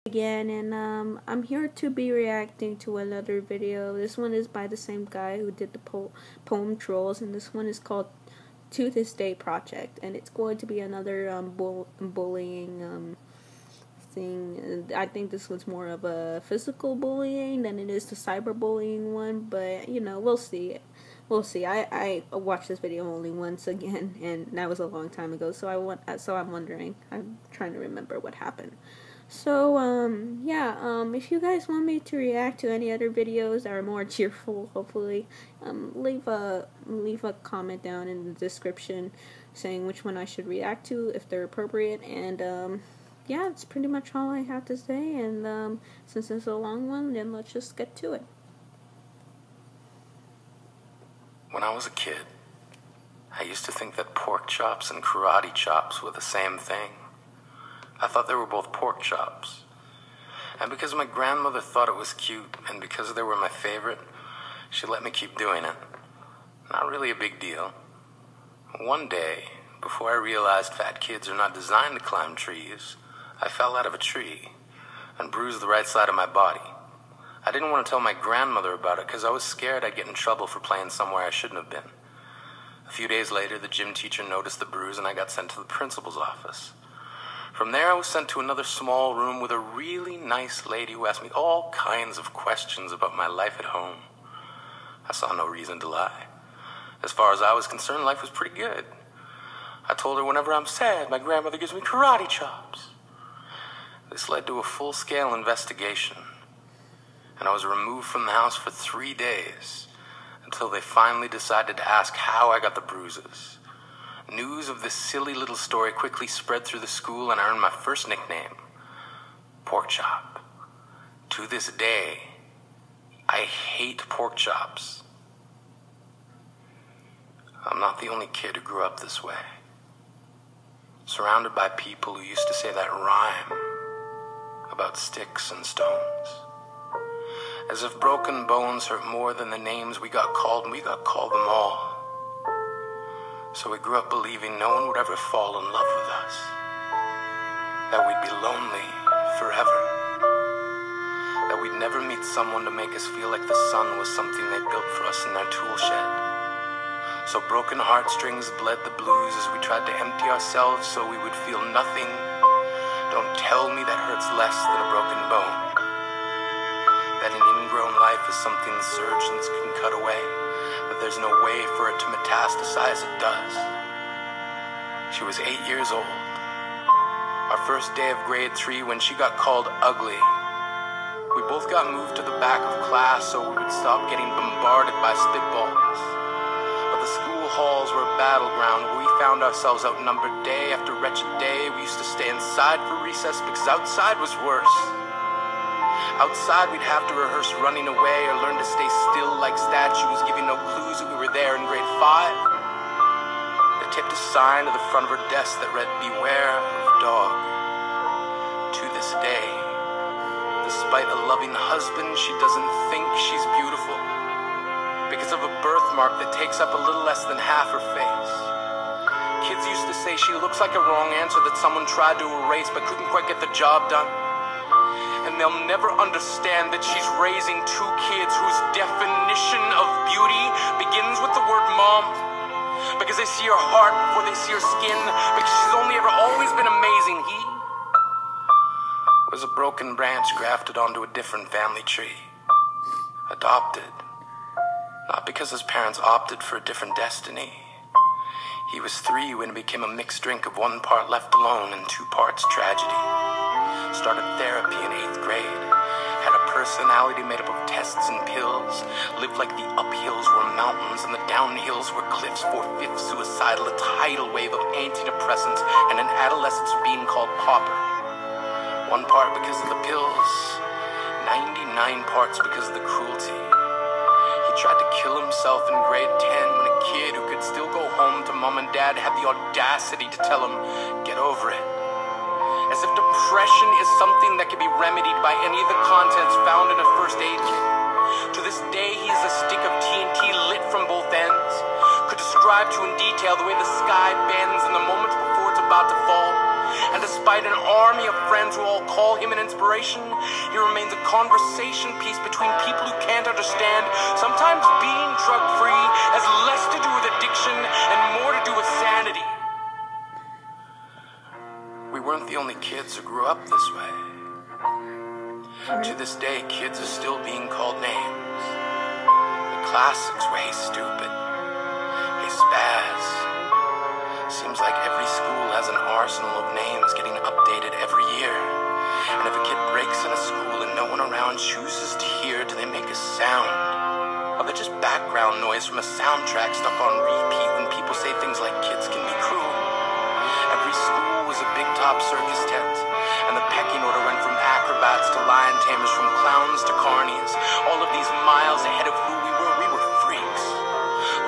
Again, and I'm here to be reacting to another video. This one is by the same guy who did the poem trolls, and this one is called To This Day Project, and it's going to be another bullying thing. I think this was more of a physical bullying than it is the cyberbullying one, but you know, we'll see. I watched this video only once again, and that was a long time ago. So I'm wondering. I'm trying to remember what happened. So if you guys want me to react to any other videos that are more cheerful, hopefully, leave a comment down in the description saying which one I should react to if they're appropriate. And yeah, that's pretty much all I have to say. And since it's a long one, then let's just get to it. When I was a kid, I used to think that pork chops and karate chops were the same thing. I thought they were both pork chops. And because my grandmother thought it was cute, and because they were my favorite, she let me keep doing it. Not really a big deal. One day, before I realized fat kids are not designed to climb trees, I fell out of a tree and bruised the right side of my body. I didn't want to tell my grandmother about it because I was scared I'd get in trouble for playing somewhere I shouldn't have been. A few days later, the gym teacher noticed the bruise and I got sent to the principal's office. From there, I was sent to another small room with a really nice lady who asked me all kinds of questions about my life at home. I saw no reason to lie. As far as I was concerned, life was pretty good. I told her whenever I'm sad, my grandmother gives me karate chops. This led to a full-scale investigation, and I was removed from the house for 3 days until they finally decided to ask how I got the bruises. News of this silly little story quickly spread through the school, and I earned my first nickname, Pork Chop. To this day, I hate pork chops. I'm not the only kid who grew up this way, surrounded by people who used to say that rhyme about sticks and stones. As if broken bones hurt more than the names we got called, and we got called them all. So we grew up believing no one would ever fall in love with us, that we'd be lonely forever, that we'd never meet someone to make us feel like the sun was something they built for us in their tool shed. So broken heartstrings bled the blues as we tried to empty ourselves so we would feel nothing. Don't tell me that hurts less than a broken bone, that an ingrown life is something the surgeons can cut away, that there's no way for it to metastasize. It does. She was 8 years old, our first day of grade 3, when she got called ugly. We both got moved to the back of class so we would stop getting bombarded by spitballs. But the school halls were a battleground where we found ourselves outnumbered day after wretched day. We used to stay inside for recess because outside was worse. Outside, we'd have to rehearse running away or learn to stay still like statues, giving no clues that we were there in grade 5. They tipped a sign to the front of her desk that read, "Beware of dog." To this day, despite a loving husband, she doesn't think she's beautiful because of a birthmark that takes up a little less than half her face. Kids used to say she looks like a wrong answer that someone tried to erase but couldn't quite get the job done. And they'll never understand that she's raising 2 kids whose definition of beauty begins with the word mom. Because they see her heart before they see her skin. Because she's only ever always been amazing. He was a broken branch grafted onto a different family tree. Adopted. Not because his parents opted for a different destiny. He was 3 when it became a mixed drink of 1 part left alone and 2 parts tragedy. Started therapy in 8th grade, had a personality made up of tests and pills, lived like the uphills were mountains and the downhills were cliffs, 4/5 suicidal, a tidal wave of antidepressants, and an adolescence being called pauper. 1 part because of the pills, 99 parts because of the cruelty. He tried to kill himself in grade 10 when a kid who could still go home to mom and dad had the audacity to tell him, "Get over it." As if depression is something that can be remedied by any of the contents found in a first aid kit. To this day, he is a stick of TNT lit from both ends. Could describe to in detail the way the sky bends in the moments before it's about to fall. And despite an army of friends who all call him an inspiration, he remains a conversation piece between people who can't understand. Sometimes being drug-free has less to do with addiction and more to do with sanity. We weren't the only kids who grew up this way. To this day, kids are still being called names. The classics were "Hey Stupid," "Hey Spaz." Seems like every school has an arsenal of names getting updated every year. And if a kid breaks in a school and no one around chooses to hear, do they make a sound? Or they're just background noise from a soundtrack stuck on repeat when people say things like kids can be cruel? Every school was a big top circus tent, and the pecking order went from acrobats to lion tamers, from clowns to carnies. All of these miles ahead of who we were freaks.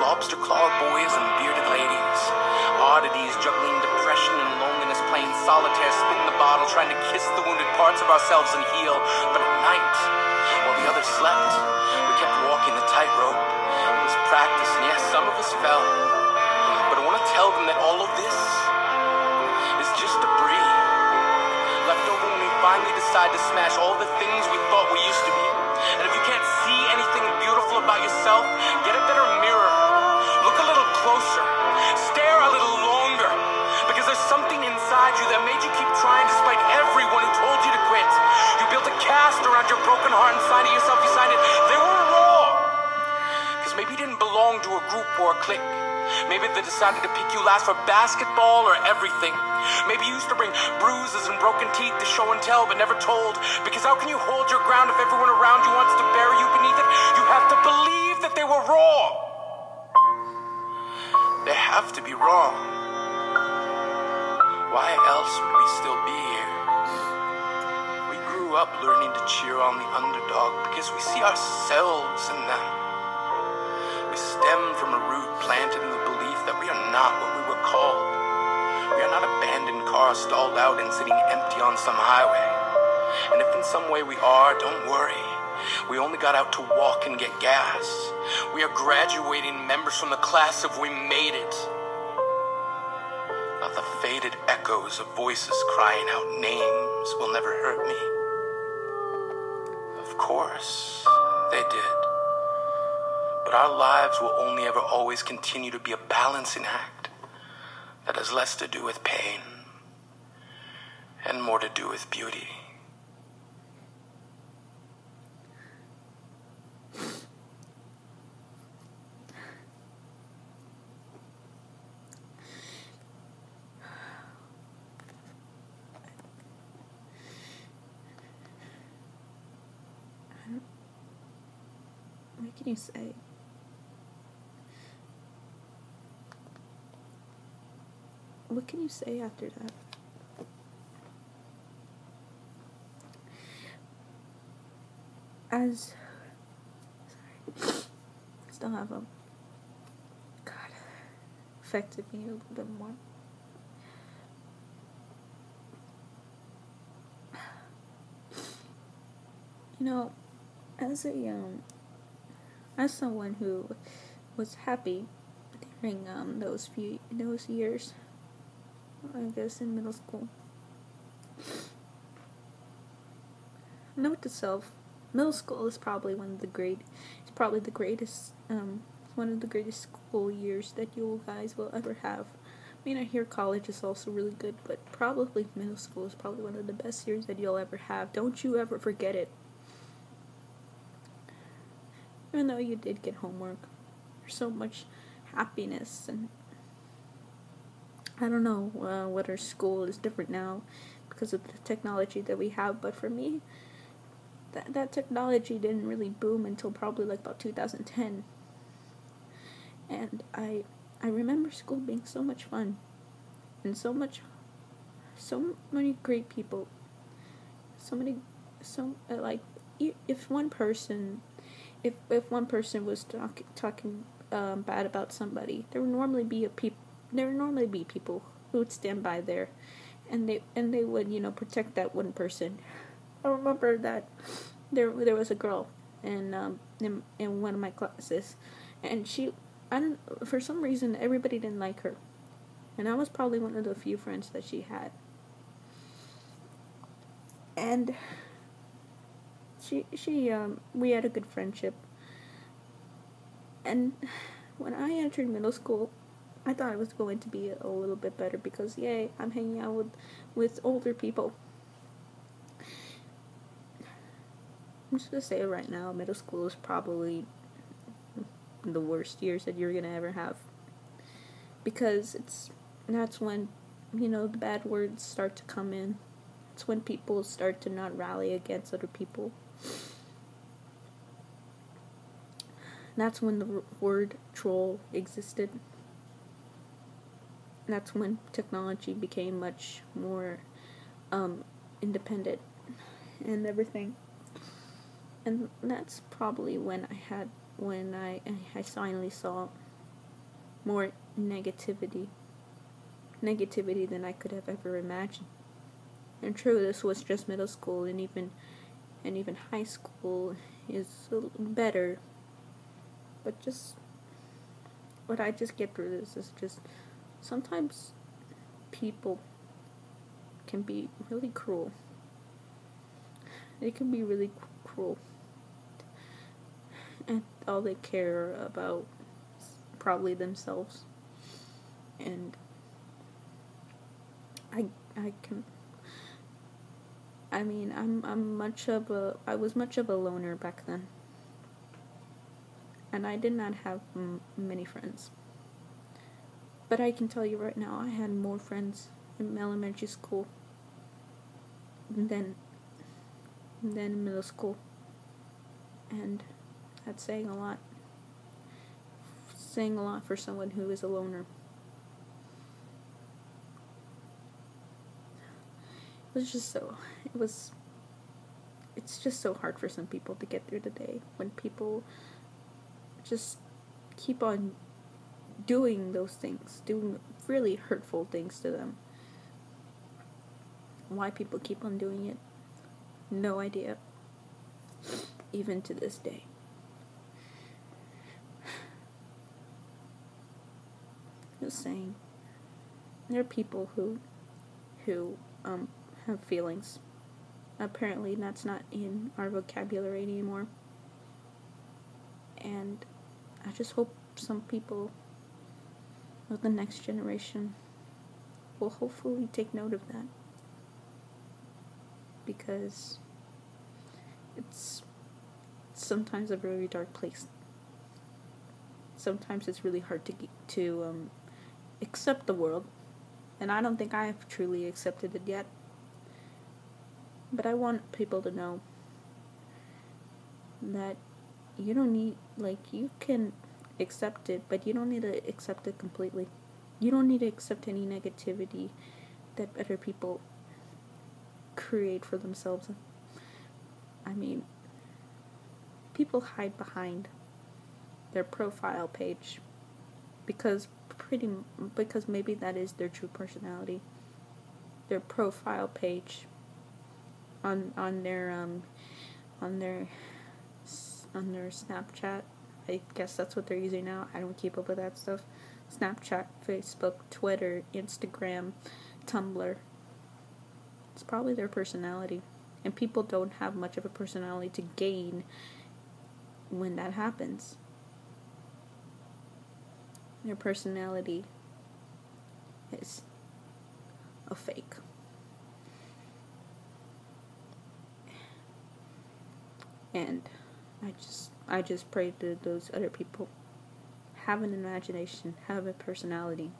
Lobster claw boys and bearded ladies. Oddities juggling depression and loneliness, playing solitaire, spinning the bottle, trying to kiss the wounded parts of ourselves and heal. But at night, while the others slept, we kept walking the tightrope. It was practice, and yes, some of us fell. But I want to tell them that all of this is just debris, left over when we finally decide to smash all the things we thought we used to be. And if you can't see anything beautiful about yourself, get a better mirror. Look a little closer. Stare a little longer. Because there's something inside you that made you keep trying despite everyone who told you to quit. You built a cast around your broken heart and signed it yourself. You signed it. They were raw. Because maybe you didn't belong to a group or a clique. Maybe they decided to pick you last for basketball or everything. Maybe you used to bring bruises and broken teeth to show and tell but never told. Because how can you hold your ground if everyone around you wants to bury you beneath it? You have to believe that they were raw. They have to be wrong. Why else would we still be here? We grew up learning to cheer on the underdog because we see ourselves in them. We stem from a root planted in the belief that we are not what we were called. We are not abandoned cars stalled out and sitting empty on some highway. And if in some way we are, don't worry. We only got out to walk and get gas. We are graduating members from the class of "We made it." Not the faded echoes of voices crying out names will never hurt me. Of course, they did. But our lives will only ever always continue to be a balancing act that has less to do with pain and more to do with beauty. What can you say? What can you say after that? Sorry, still have God, affected me a little bit more. You know, as someone who was happy during those years, I guess in middle school. Note to self: middle school is probably one of the greatest school years that you guys will ever have. I mean, I hear college is also really good, but probably middle school is probably one of the best years that you'll ever have. Don't you ever forget it. Even though you did get homework, there's so much happiness, and I don't know whether school is different now because of the technology that we have, but for me, that technology didn't really boom until probably like about 2010. And I remember school being so much fun, and so many great people, if one person was talking bad about somebody, there would normally be people who would stand by there, and they would protect that one person. I remember that there was a girl in one of my classes, and for some reason everybody didn't like her, and I was probably one of the few friends that she had. And we had a good friendship. And when I entered middle school, I thought it was going to be a little bit better because, yay, I'm hanging out with older people. I'm just gonna say it right now, middle school is probably the worst years that you're gonna ever have. Because that's when, the bad words start to come in. It's when people start to not rally against other people. That's when the word troll existed. That's when technology became much more independent and everything. And that's probably when I finally saw more negativity than I could have ever imagined. And true, this was just middle school, and even high school is a little better. But just what I just get through this is just sometimes people can be really cruel. They can be really cruel, and all they care about is probably themselves. And I was much of a loner back then, and I did not have many friends. But I can tell you right now, I had more friends in elementary school than in middle school, and that's saying a lot. Saying a lot for someone who is a loner. It's just so hard for some people to get through the day when people just keep on doing those things, doing really hurtful things to them. Why people keep on doing it, no idea, even to this day. Just saying, there are people who have feelings. Apparently that's not in our vocabulary anymore. And I just hope some people of the next generation will hopefully take note of that. Because it's sometimes a very dark place. Sometimes it's really hard to accept the world. And I don't think I have truly accepted it yet. But I want people to know that you don't need, you can accept it, but you don't need to accept it completely. You don't need to accept any negativity that other people create for themselves. I mean, people hide behind their profile page because maybe that is their true personality. Their profile page on their Snapchat. I guess that's what they're using now. I don't keep up with that stuff. Snapchat, Facebook, Twitter, Instagram, Tumblr. It's probably their personality. And people don't have much of a personality to gain when that happens. Their personality is a fake. And I just pray that those other people have an imagination, have a personality.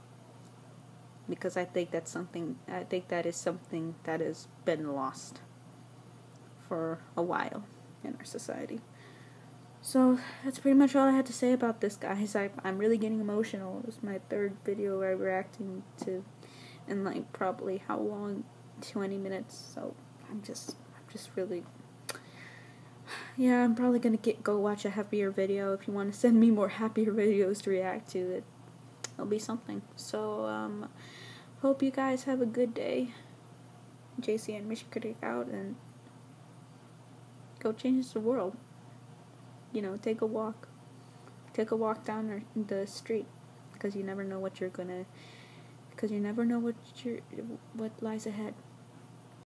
Because I think that is something that has been lost for a while in our society. So that's pretty much all I had to say about this, guys. I'm really getting emotional. It was my third video I'm reacting to in probably how long? 20 minutes. So I'm just really, yeah, I'm probably gonna go watch a happier video. If you want to send me more happier videos to react to, it'll be something. So hope you guys have a good day. JC and Mission Critic out, and go change the world. Take a walk down the street, because you never know what lies ahead.